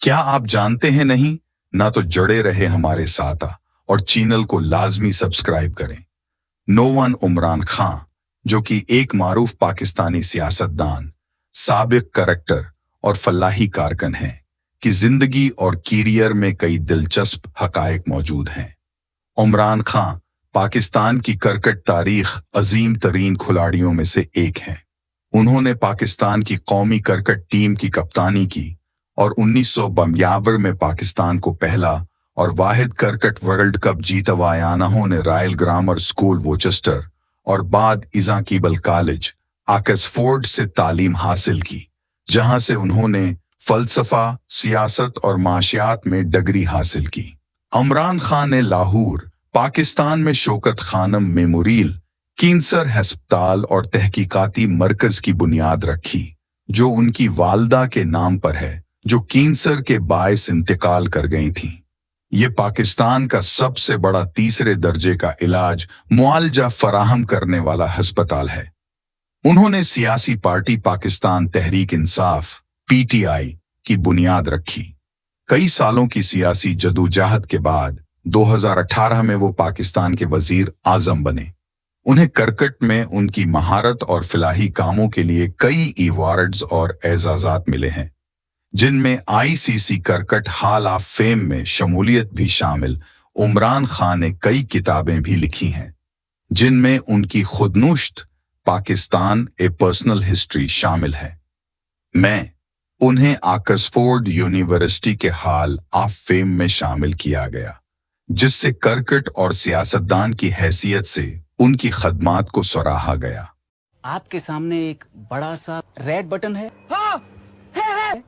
क्या आप जानते हैं नहीं? ना तो जड़े रहे हमारे साथ और चैनल को लाजमी सब्सक्राइब करें। नौवन उमरान खां, जो कि एक मारूफ पाकिस्तानी सियासतदान, साबिक करेक्टर और फलाही कारकन हैं, की जिंदगी और कैरियर में कई दिलचस्प हकायक मौजूद हैं। उमरान खां पाकिस्तान की क्रिकेट तारीख अजीम तरीन खिलाड़ियों में से एक हैं। उन्होंने पाकिस्तान की कौमी क्रिकेट टीम की कप्तानी की और 1992 में पाकिस्तान को पहला और वाहिद क्रिकेट वर्ल्ड कप जीतवाया। उन्होंने रॉयल ग्रामर स्कूल वोचेस्टर और बाद इज़ाकीबल कॉलेज ऑक्सफोर्ड से तालीम हासिल की, जहां से उन्होंने फलसफा, सियासत और माशियात में डिग्री हासिल की। उमरान खां ने लाहौर, पाकिस्तान में शौकत खानम मेमोरियल कैंसर अस्पताल और तहकीकाती मरकज की बुनियाद रखी, जो उनकी वालदा के नाम पर है, जो कैंसर के बायस इंतकाल कर गई थीं। ये पाकिस्तान का सबसे बड़ा तीसरे दर्जे का इलाज मुआलजा फराहम करने वाला अस्पताल है। उन्होंने सियासी पार्टी पाकिस्तान तहरीक इंसाफ (पीटीआई) की बुनियाद रखी। कई सालों की सियासी जदोजहद के बाद 2018 में वो पाकिस्तान के वजीर आजम बने। उन्हें क्रिकेट में उनकी महारत और फलाही कामों के लिए कई अवार्ड्स और एजाजात मिले हैं, जिनमें ICC cricket hall of fame में शमूलियत भी शामिल। उमरान खां ने कई किताबें भी लिखी हैं, जिनमें उनकी खुदनुश्त पाकिस्तान ए पर्सनल हिस्ट्री शामिल है। मैं उन्हें ऑक्सफोर्ड यूनिवर्सिटी के हॉल ऑफ फेम में शामिल किया गया, जिससे क्रिकेट और सियासतदान की हैसियत से उनकी खदमात को सराहा गया। आपके सामने एक बड़ा सा रेड बटन है। हाँ, है।